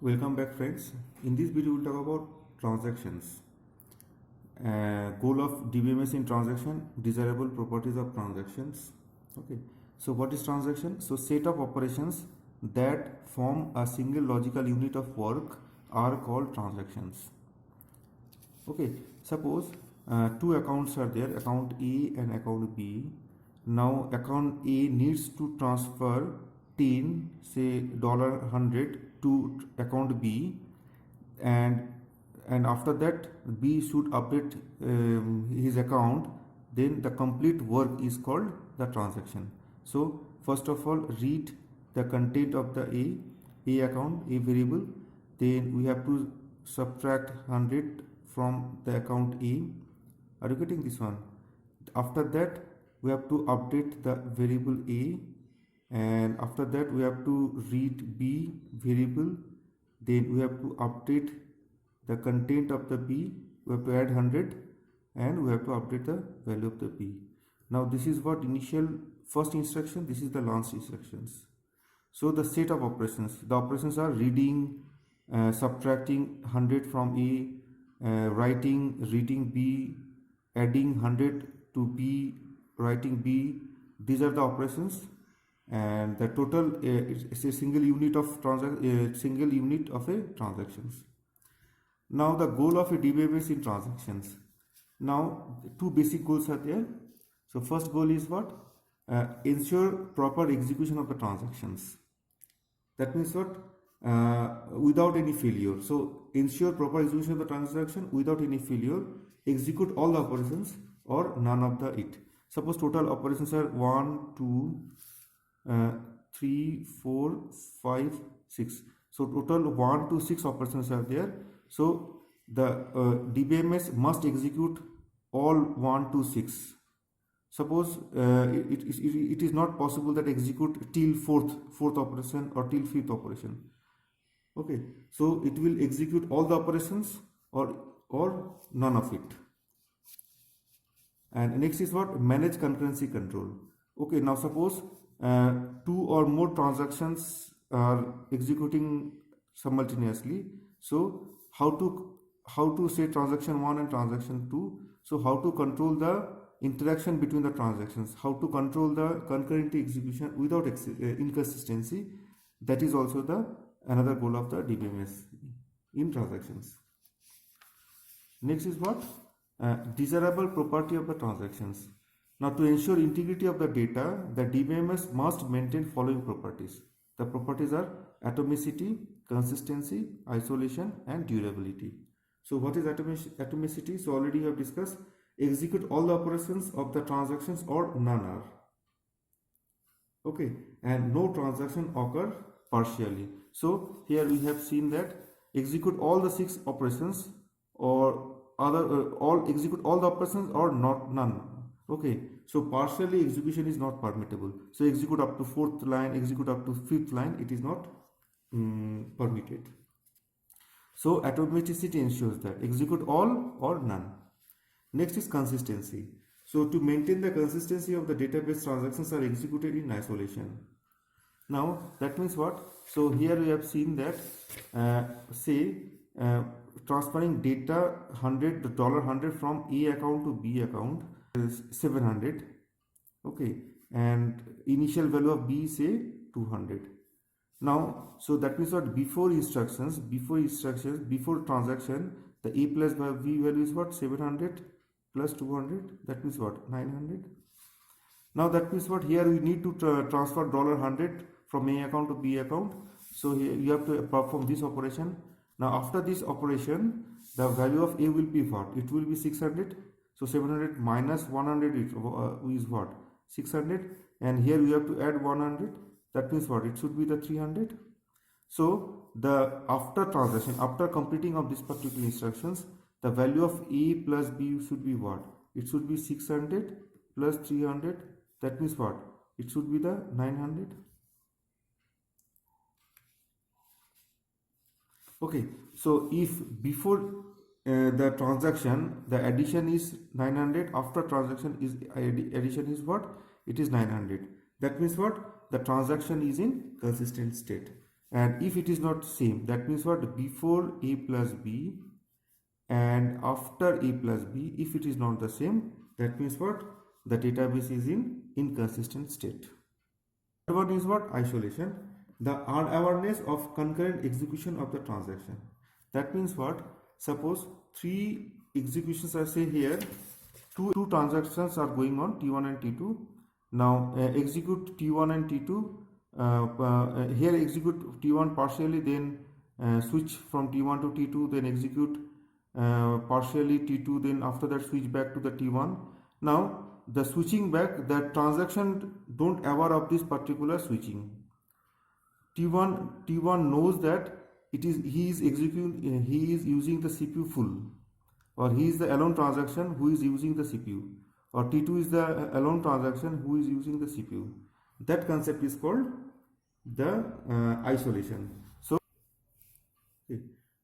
Welcome back, friends. In this video we'll talk about transactions. Goal of DBMS in transaction, desirable properties of transactions. Okay, so what is transaction? So set of operations that form a single logical unit of work are called transactions. Okay, suppose two accounts are there, account A and account B. Now account A needs to transfer 10, say $100 to account B, and after that B should update his account. Then the complete work is called the transaction. So first of all, read the content of the A account, A variable. Then we have to subtract 100 from the account A. Are you getting this one? After that we have to update the variable A, and after that we have to read B variable. Then we have to update the content of the B. We have to add 100 and we have to update the value of the B. Now this is what initial first instruction, this is the last instructions. So the set of operations, the operations are reading, subtracting 100 from A, writing, reading B, adding 100 to B, writing B. These are the operations, and the total is a single unit of a transactions. Now the goal of a DBMS in transactions. Now two basic goals are there. So first goal is what? Ensure proper execution of the transactions. That means what? Without any failure. So ensure proper execution of the transaction without any failure. Execute all the operations or none of the it. Suppose total operations are 1, 2, 3, 4, 5, 6. So total 1 to 6 operations are there. So the DBMS must execute all 1 to 6. Suppose it is not possible that execute till fourth operation or till fifth operation. Okay, so it will execute all the operations or none of it. And next is what? Manage concurrency control. Okay, now suppose two or more transactions are executing simultaneously. So how to say transaction 1 and transaction 2? So how to control the interaction between the transactions, how to control the concurrent execution without inconsistency. That is also the another goal of the DBMS in transactions. Next is what? Desirable property of the transactions. Now to ensure integrity of the data, the DBMS must maintain following properties. The properties are atomicity, consistency, isolation and durability. So what is atomicity? So already we have discussed. Execute all the operations of the transactions or none are. Okay, and no transaction occur partially. So here we have seen that execute all the 6 operations or execute all the operations or none. Okay, so partially execution is not permittable. So execute up to 4th line, execute up to 5th line, it is not permitted. So atomicity ensures that execute all or none. Next is consistency. So to maintain the consistency of the database, transactions are executed in isolation. Now that means what? So here we have seen that transferring data $100 from A account to B account is 700. Okay, and initial value of B is say 200. Now so that means what? Before transaction, the A plus B value is what? 700 plus 200, that means what? 900. Now that means what? Here we need to transfer $100 from A account to B account. So here you have to perform this operation. Now after this operation, the value of A will be what? It will be 600. So 700 minus 100 is what? 600. And here we have to add 100. That means what? It should be the 300. So the after completing of this particular instructions, the value of A plus B should be what? It should be 600 plus 300. That means what? It should be the 900. Okay, so if before the transaction the addition is 900, after transaction is addition is what? It is 900. That means what? The transaction is in consistent state. And if it is not same, that means what? Before a plus b and after a plus b, if it is not the same, that means what? The database is in inconsistent state. Third one is what? Isolation. The unawareness of concurrent execution of the transaction. That means what? Suppose three executions are, say here, two transactions are going on, T1 and T2. Now execute T1 and T2. Here execute T1 partially, then switch from T1 to T2, then execute partially T2, then after that switch back to the T1. Now the switching back, the transaction don't aware of this particular switching. T1 knows that he is using the CPU full, or he is the alone transaction who is using the CPU, or T2 is the alone transaction who is using the CPU. That concept is called the isolation.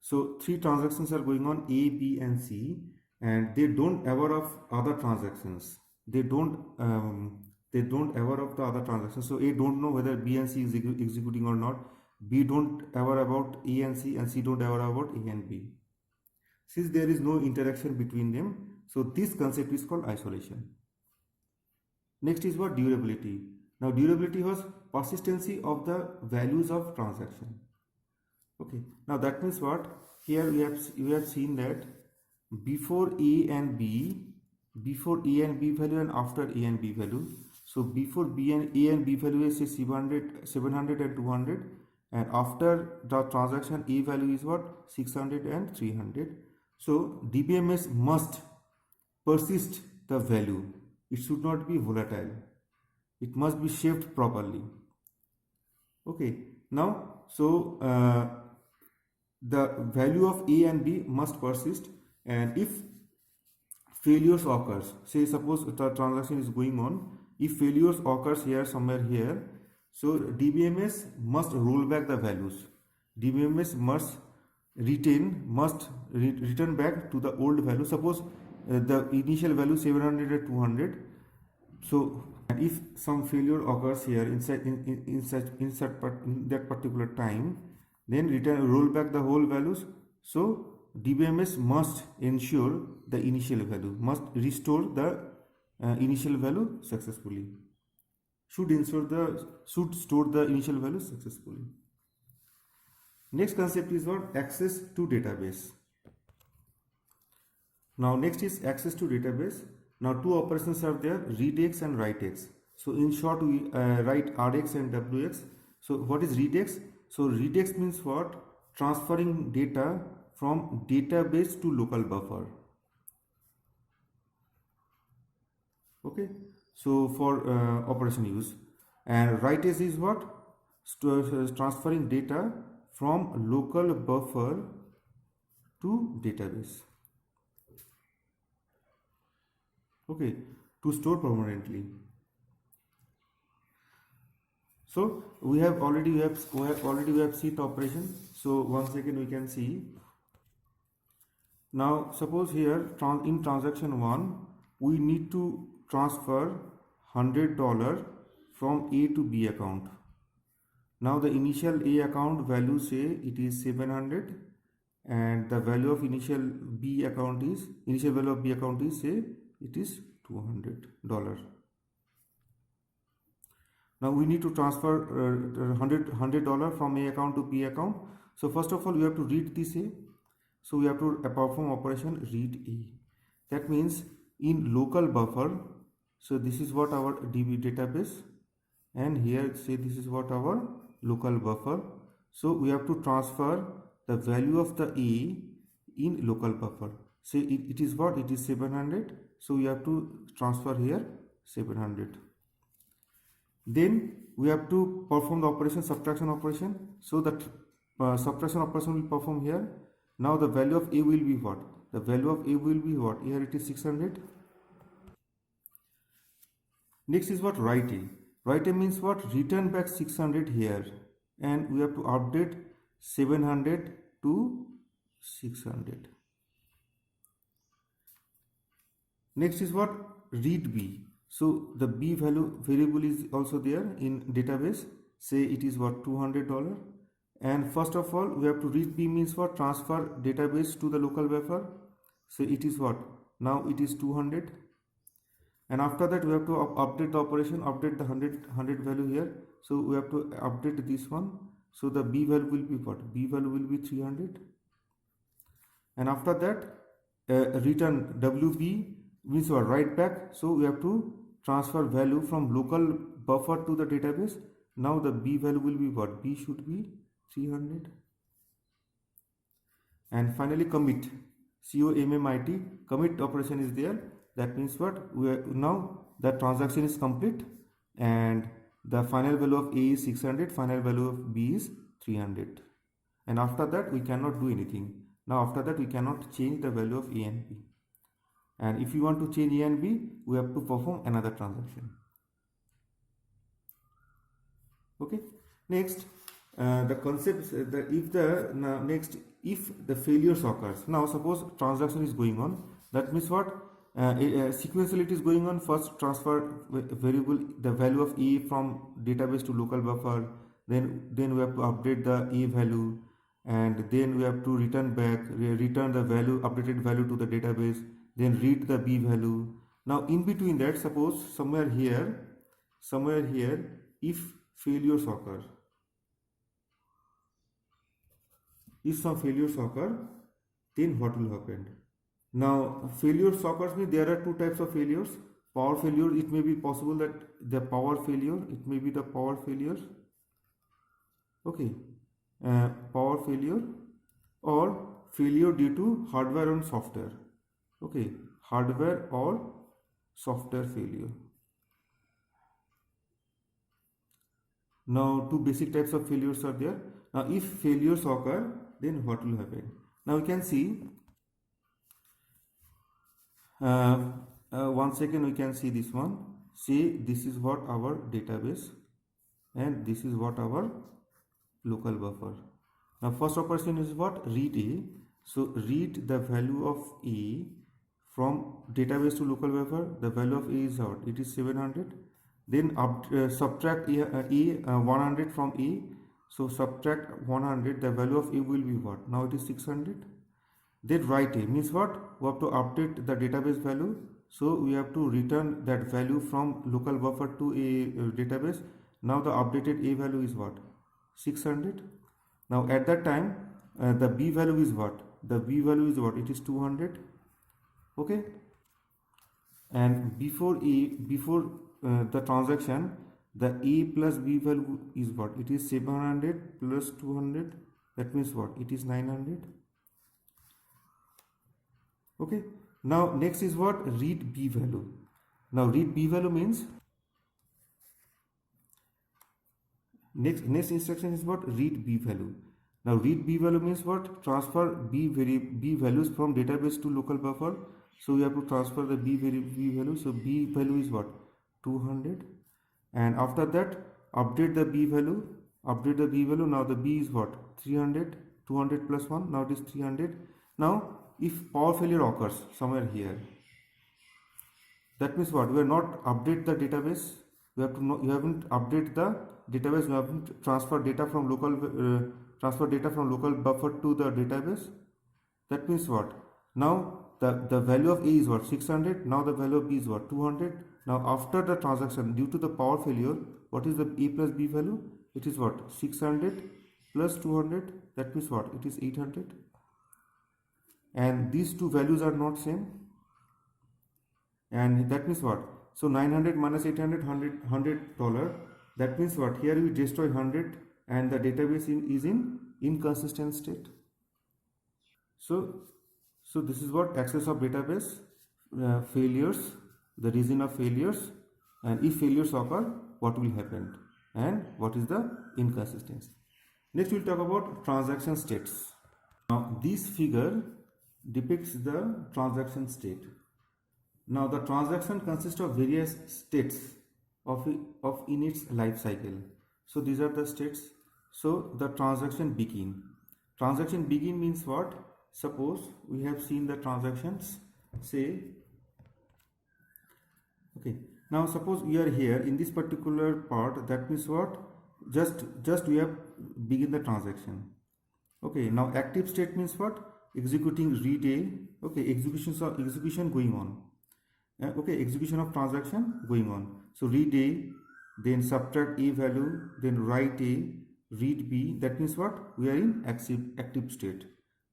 So three transactions are going on, A, B and C, and they don't aware of other transactions. They don't aware of the other transactions. So A don't know whether B and C is executing or not. B don't aware about A and C don't aware about A and B. Since there is no interaction between them, so this concept is called isolation. Next is what? Durability. Now durability was persistency of the values of transaction. Okay, now that means what? Here we have seen that before A and B value and after A and B value. So before A and B value is say 700 and 200, and after the transaction A value is what? 600 and 300. So DBMS must persist the value. It should not be volatile. It must be shaped properly. Okay, now so the value of A and B must persist, and if failures occurs, say suppose the transaction is going on, if failures occurs here somewhere here, so DBMS must roll back the values. DBMS must return back to the old value. Suppose the initial value 700 and 200. So if some failure occurs here in that particular time, then roll back the whole values. So DBMS must ensure the initial value, must restore the initial value successfully. Should store the initial value successfully. Next concept is what? Access to database. Now next is access to database. Now two operations are there, readx and writex. So in short, we write Rx and Wx. So what is readx? So readx means what? Transferring data from database to local buffer. Okay, so for operation use. And writex is what? Transferring data from local buffer to database. Okay, to store permanently. So we have already seen the operation. So once again we can see. Now suppose here in transaction 1 we need to transfer $100 from A to B account. Now the initial A account value, say it is 700, and the value of initial value of B account is, say it is $200. Now we need to transfer $100 from A account to B account. So first of all we have to read this A. So we have to perform operation read A. That means in local buffer, so this is what our DB database, and here say this is what our local buffer. So we have to transfer the value of the A in local buffer. Say it is what? It is 700. So we have to transfer here 700. Then we have to perform the operation, subtraction operation. So that subtraction operation will perform here. Now the value of A will be what? The value of A will be what? Here it is 600. Next is what? Write A. Write A means what? Return back 600 here, and we have to update 700 to 600. Next is what? Read B. So the B variable is also there in database. Say it is what? $200, And first of all, we have to read p means what? Transfer database to the local buffer. So it is what? Now it is 200. And after that, we have to update the operation, update the 100 value here. So we have to update this one. So the b value will be what? B value will be 300. And after that, return wb means what? Write back. So we have to transfer value from local buffer to the database. Now the b value will be what? B should be 300. And finally commit, commit, commit operation is there. That means what? Now the transaction is complete and the final value of A is 600, final value of B is 300. And after that, we cannot do anything. Now after that, we cannot change the value of A and B. And if you want to change A and B, we have to perform another transaction. Okay. Next, the concept, if the failures occurs. Now suppose transaction is going on. That means what? Sequentiality is going on. First transfer variable, the value of A from database to local buffer. Then we have to update the A value, and then we have to return the value, updated value to the database. Then read the B value. Now in between that, suppose somewhere here, if failures occur. If some failures occur, then what will happen? Now failures occurs means there are two types of failures. Power failure, it may be possible that the power failure, it may be the power failure. Okay, power failure or failure due to hardware and software. Okay, hardware or software failure. Now two basic types of failures are there. Now if failures occur, then what will happen? Now we can see, one second, we can see this one. Say this is what our database and this is what our local buffer. Now first operation is what? Read A. So read the value of A from database to local buffer. The value of A is what? It is 700. Then subtract A 100 from A. So subtract 100, the value of A will be what? Now it is 600. Then write A means what? We have to update the database value. So we have to return that value from local buffer to a database. Now the updated A value is what? 600. Now at that time, the B value is what? The B value is what? It is 200. Okay. And before the transaction, the A plus B value is what? It is 700 plus 200. That means what? It is 900. Okay. Now next is what? Read B value. Now read B value means next instruction is what? Read B value. Now read B value means what? Transfer B values from database to local buffer. So we have to transfer the B value. So B value is what? 200. And after that, update the B value. Now the B is what? 300. 200 plus 1. Now it is 300. Now if power failure occurs somewhere here, that means what? We are not update the database. We have to know, you haven't update the database. You haven't transfer data from local buffer to the database. That means what? Now the value of A is what? 600. Now the value of B is what? 200. Now after the transaction, due to the power failure, what is the A plus B value? It is what? 600 plus 200. That means what? It is 800. And these two values are not same. And that means what? So 900 minus 800, $100. That means what? Here we destroy 100 and the database is in inconsistent state. So this is what? Access of database, failures, the reason of failures, and if failures occur, what will happen and what is the inconsistency. Next we'll talk about transaction states. Now this figure depicts the transaction state. Now the transaction consists of various states in its life cycle. So these are the states. So the transaction begin. Transaction begin means what? Suppose we have seen the transactions, say, okay, now suppose we are here in this particular part. That means what? just we have begin the transaction. Okay, now active state means what? Executing read A. Okay, execution going on. Okay, execution of transaction going on. So read A, then subtract A value, then write A, read B. That means what? We are in active state.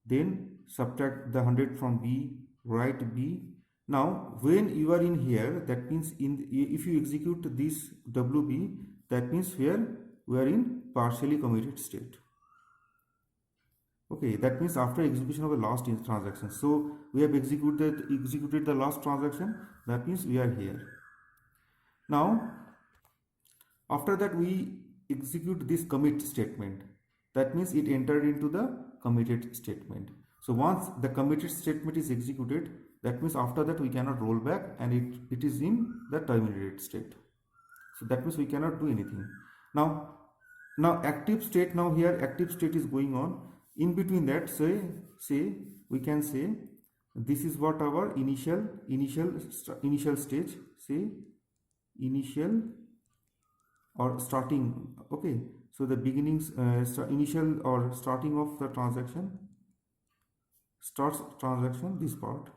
Then subtract the 100 from B, write B. Now when you are in here, that means if you execute this WB, that means here we are in partially committed state. Okay, that means after execution of the last transaction. So we have executed the last transaction. That means we are here. Now after that we execute this commit statement. That means it entered into the committed statement. So once the committed statement is executed, that means after that we cannot roll back, and it is in the terminated state. So that means we cannot do anything. Now active state, now here active state is going on. In between that, say we can say this is what our initial stage, say initial or starting. Okay, so the beginnings, initial or starting of the transaction, starts transaction, this part.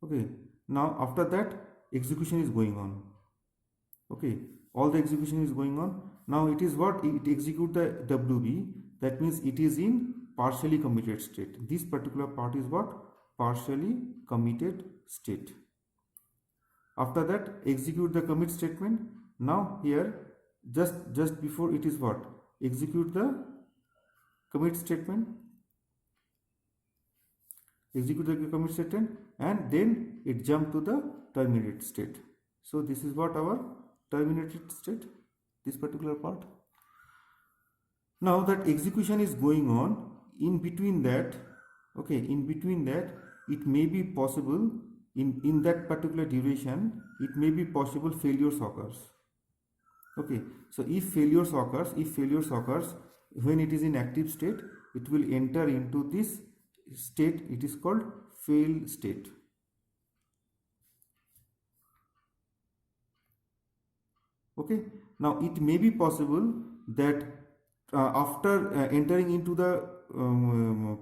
Okay, now after that execution is going on. Okay, all the execution is going on. Now it is what? It execute the WB. That means it is in partially committed state. This particular part is what? Partially committed state. After that execute the commit statement. Now here just before it is what? Execute the commit statement. Execute the commit statement, and then it jump to the terminated state. So this is what our terminated state, this particular part. Now that execution is going on, in between that, okay, in between that, it may be possible in that particular duration, it may be possible failures occurs. Okay, so if failures occurs when it is in active state, it will enter into this state. It is called fail state. Okay, now it may be possible that after entering into the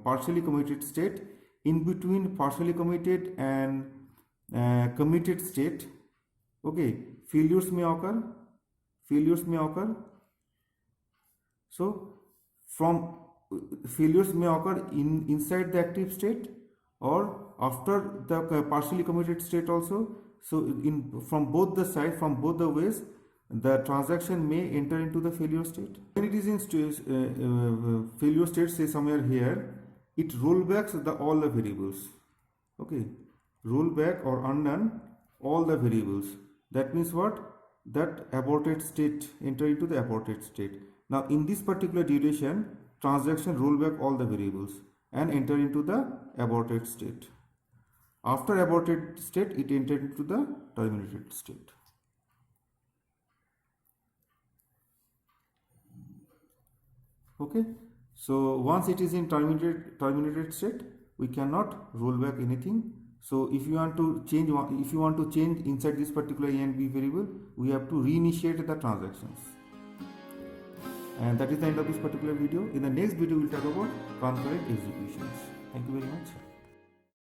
partially committed state, in between partially committed and committed state, okay, failures may occur. So from failures may occur inside the active state or after the partially committed state also. So from both the side, from both the ways, the transaction may enter into the failure state. When it is in failure state, say somewhere here, it rollbacks all the variables. Okay, roll back or undone all the variables. That means what? That aborted state, enter into the aborted state. Now in this particular duration, transaction roll back all the variables and enter into the aborted state. After aborted state, it entered into the terminated state. Okay, so once it is in terminated state, we cannot roll back anything. So if you want to change inside this particular A and B variable, we have to reinitiate the transactions. And that is the end of this particular video. In the next video, we will talk about concurrent executions. Thank you very much.